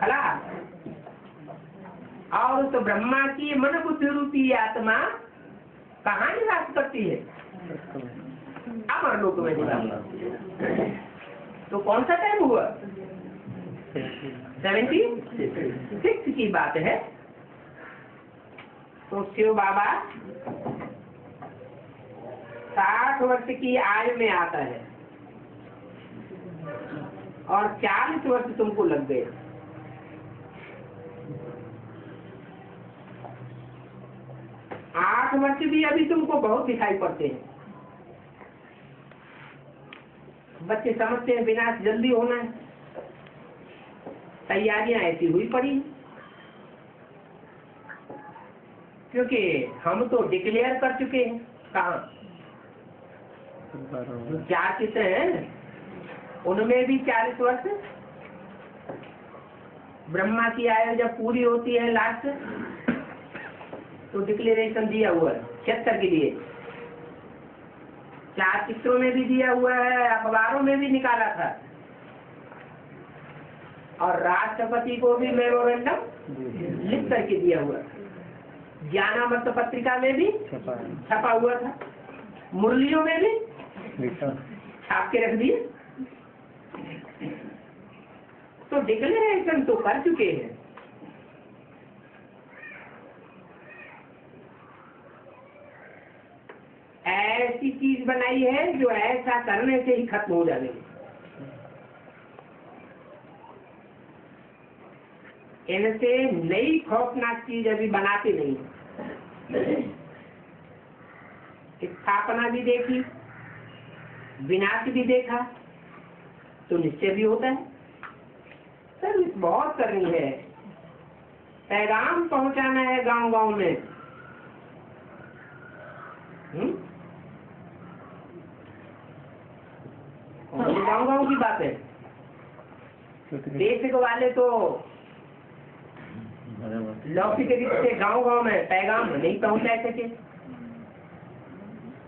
खलास, और तो ब्रह्मा की मन बुद्धि रूपी आत्मा कहाँ निवास करती है? अमर लोक में निवास। तो कौन सा टाइम हुआ? 76 की बात है। तो शिव बाबा 60 वर्ष की आयु में आता है और 40 वर्ष तुमको लग गए। आठ वर्ष भी अभी तुमको बहुत दिखाई पड़ते हैं। बच्चे समझते हैं विनाश जल्दी होना है, तैयारियां ऐसी हुई पड़ी, क्योंकि हम तो डिक्लेयर कर चुके हैं। कहाँ 4 चित्र हैं, उनमें भी 40 वर्ष। ब्रह्मा की आयु जब पूरी होती है लास्ट, तो डिक्लेरेशन दिया हुआ है 76 के लिए। 4 चित्रों में भी दिया हुआ है, अखबारों में भी निकाला था, और राष्ट्रपति को भी मेमोरेंडम लिख करके दिया हुआ। ज्ञानामृत पत्रिका में भी छपा हुआ था, मुरलियों में भी छाप के रख दिए। तो डिक्लेरेशन तो कर चुके हैं। ऐसी चीज बनाई है जो ऐसा करने से ही खत्म हो जाएगी। इनसे नई खौफनाक चीज अभी बनाते नहीं। स्थापना भी देखी, विनाश भी देखा, तो निश्चय भी होता है। सर्विस बहुत करनी है, पैगाम पहुंचाना है गांव गांव में। गांव गांव की बात है। देश वाले तो लौकिक रिश्ते गांव गांव में पैगाम नहीं पहुंचा सके,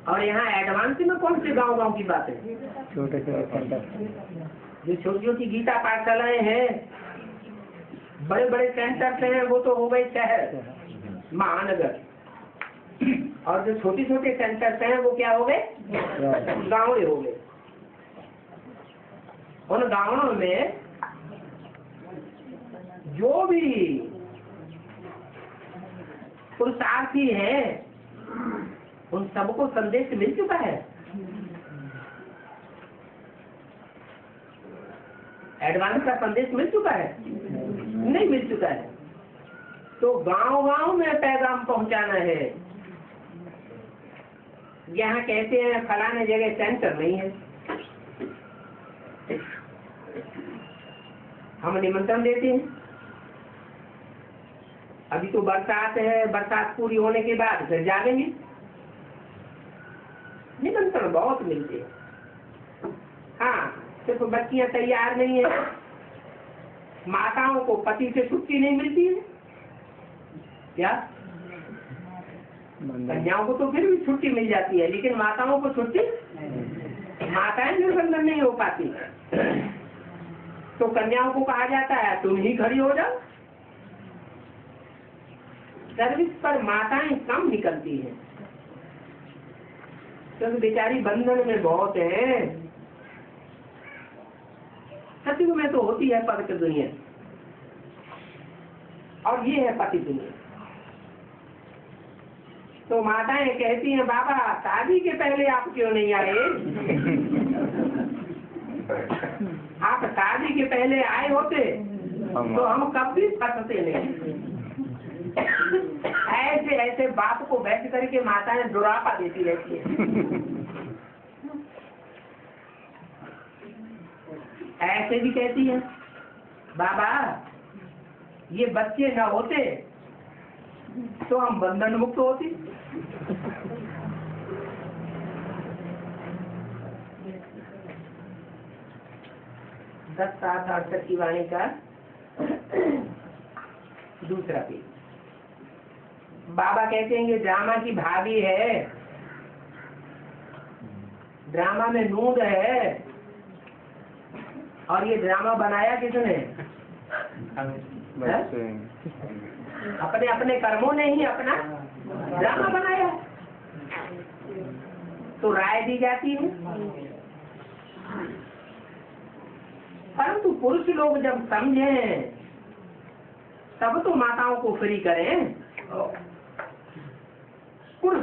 और यहाँ एडवांस में कौन से गांव गांव की बात है। छोटे छोटे जो छोटी छोटी गीता पाठशालाएं हैं, बड़े बड़े सेंटर्स हैं, वो तो हो गए शहर महानगर, और जो छोटे छोटे सेंटर्स हैं वो क्या हो गए, गाँव हो गए। उन गाँवों में जो भी पुरुषार्थी है उन सबको संदेश मिल चुका है। एडवांस का संदेश मिल चुका है, नहीं मिल चुका है। तो गांव गांव में पैगाम पहुंचाना है। यहाँ कहते हैं फलाने जगह सेंटर नहीं है, हम निमंत्रण देते हैं। अभी तो बरसात है, बरसात पूरी होने के बाद फिर जाएंगे। निमंत्रण बहुत मिलते हैं। हाँ, सिर्फ बच्चियां तैयार नहीं है, माताओं को पति से छुट्टी नहीं मिलती है क्या? कन्याओं को तो फिर भी छुट्टी मिल जाती है, लेकिन माताओं को छुट्टी, माताएं निर्बंधन नहीं हो पाती। तो कन्याओं को कहा जाता है तुम ही खड़ी हो जाओ। सर्विस पर माताएं कम निकलती हैं, क्योंकि बेचारी बंधन में बहुत है। सतयुग में तो होती है पवित्र दुनिया, और ये है पति दुनिया। तो माताएं कहती हैं बाबा शादी के पहले आप क्यों नहीं आए? आप शादी के पहले आए होते तो हम कब भी फंसते नहीं। ऐसे ऐसे बाप को बैठ करके माताएं दुरापा देती रहती है। ऐसे भी कहती है बाबा ये बच्चे न होते तो हम बंधन मुक्त होती। दस 7-68 की वाणी का दूसरा पेज। बाबा कहते हैं कि ड्रामा की भाभी है, ड्रामा में नूड है, और ये ड्रामा बनाया किसने? अपने अपने कर्मों ने ही अपना ड्रामा बनाया। तो राय दी जाती है, परंतु पुरुष लोग जब समझें तब तो माताओं को फ्री करें। पुरुष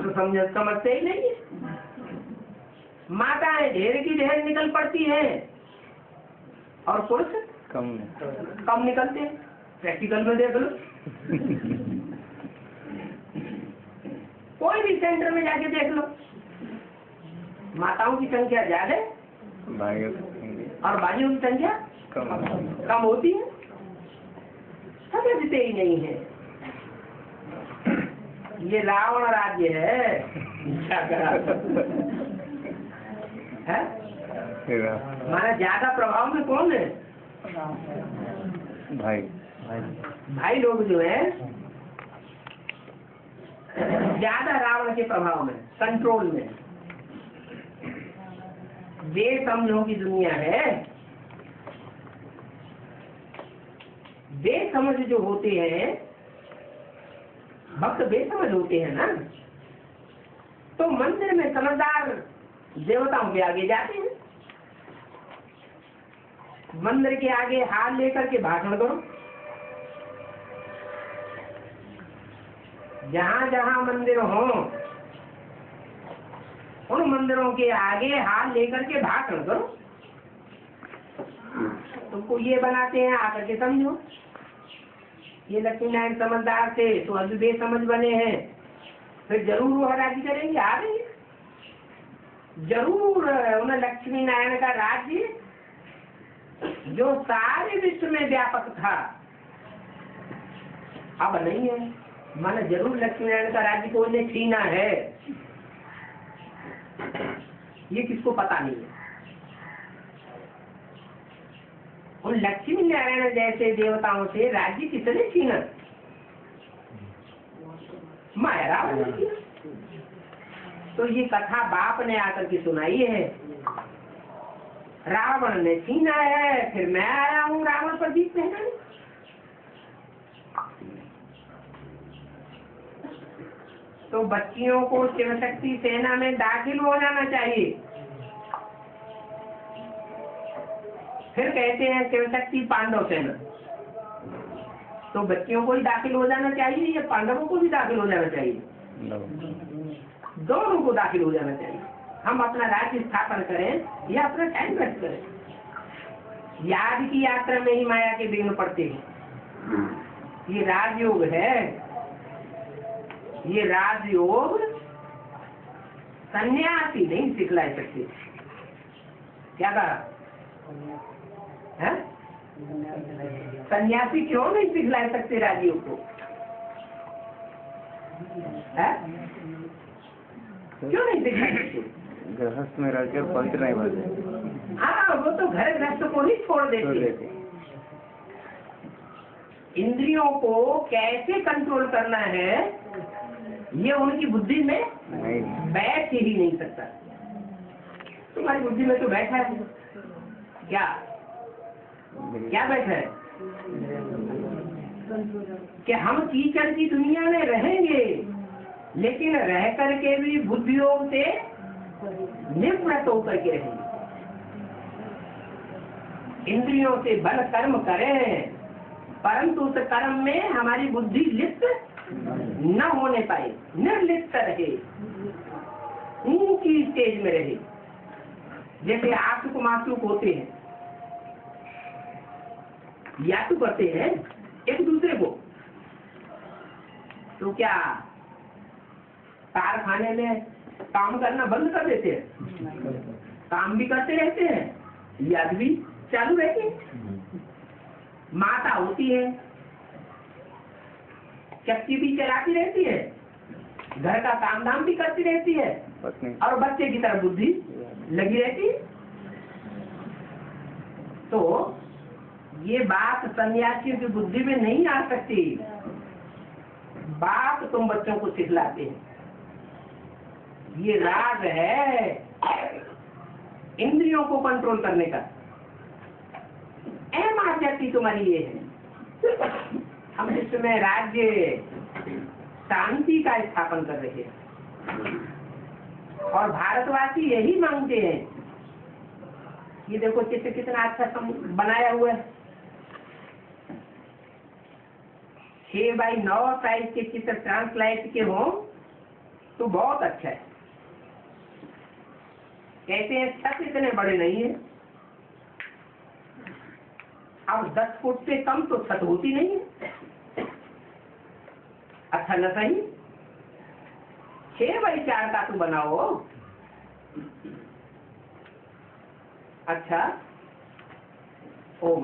समझते ही नहीं है। माताएं ढेर की ढेर निकल पड़ती हैं और पुरुष कम निकलते हैं। प्रैक्टिकल में देख लो, कोई भी सेंटर में जाके देख लो, माताओं की संख्या ज्यादा और भाइयों की संख्या कम होती है। समझते ही नहीं है। ये रावण राज्य है, क्या करा है? हमारा ज्यादा प्रभाव में कौन है? भाई लोग जो है ज्यादा रावण के प्रभाव में, कंट्रोल में। बेसमझों की दुनिया है। बेसमझ जो होते हैं, भक्त बेसमझ होते हैं ना, तो मंदिर में समझदार देवताओं के आगे जाते हैं। मंदिर के आगे हाथ लेकर के भाषण करो। जहाँ जहाँ मंदिर हो उन मंदिरों के आगे हाथ लेकर के भाषण करो। तुमको ये बनाते हैं, आकर के समझो। ये लक्ष्मी नारायण समझदार थे तो अभी बेसमझ बने हैं, फिर जरूर वो राजी करेंगे, आ रही जरूर। उन्हें लक्ष्मी नारायण का राज्य जो सारे विश्व में व्यापक था अब नहीं है। माने जरूर लक्ष्मी नारायण का राज्य को उन्हें छीना है, ये किसको पता नहीं है। उन लक्ष्मी नारायण जैसे देवताओं से राज्य किसने छीना? माया रावण ने छीना। तो ये कथा बाप ने आकर के सुनाई है, रावण ने छीना है, फिर मैं आया हूँ रावण पर जीत पहनाने। तो बच्चियों को शिव शक्ति सेना में दाखिल हो जाना चाहिए। फिर कहते हैं शिव शक्ति पांडव सेना, तो बच्चियों को ही दाखिल हो जाना चाहिए या पांडवों को भी दाखिल हो जाना चाहिए? दोनों को दाखिल हो जाना चाहिए। हम अपना राज्य स्थापन करें या अपना टाइम व्यस्त करें। याद की यात्रा में ही माया के विघ्न पड़ते हैं। ये राजयोग है, ये राजयोग सन्यासी नहीं सिखला सकते। क्या कहा है? सन्यासी क्यों नहीं सिखला सकते राजयोग को? है? क्यों नहीं सिखला सकते? गृहस्थ में रहकर पवित्र नहीं बनते। हाँ, वो तो घर गृहस्थ को ही छोड़ देते। इंद्रियों को कैसे कंट्रोल करना है ये उनकी बुद्धि में बैठ ही नहीं सकता। तुम्हारी बुद्धि में तो बैठा है क्या? क्या बैठा है कि हम कीचड़ की दुनिया में रहेंगे, लेकिन रह करके भी बुद्धि योग से निवृत्त होकर के रहेंगे। इंद्रियों से बल कर्म करें, परंतु उस कर्म में हमारी बुद्धि लिप्त न होने पाए, निर्लिप्त रहे, ऊंची स्टेज में रहे। जैसे आंसू मासूक होते हैं, यातु करते हैं एक दूसरे को, तो क्या कारखाने में काम करना बंद कर देते हैं? काम भी करते रहते हैं, याद भी चालू रहती है। माता होती है, चक्की भी चलाती रहती है, घर का काम धाम भी करती रहती है, और बच्चे की तरफ बुद्धि लगी रहती है। तो ये बात सन्यासियों की बुद्धि में नहीं आ सकती। बात तुम बच्चों को सिखलाते हैं। ये राज है इंद्रियों को कंट्रोल करने का। अहम आसक्ति तुम्हारी ये है। हम इसमें राज्य शांति का स्थापन कर रहे हैं, और भारतवासी यही मांगते हैं। ये देखो चित्र कितना अच्छा बनाया हुआ है। 6x9 साइज के चित्र ट्रांसलाइट के हों तो बहुत अच्छा है। कहते हैं छत इतने बड़े नहीं है। अब 10 फुट से कम तो छत होती नहीं है। अच्छा न सही 6x4 का तो बनाओ। अच्छा ओम।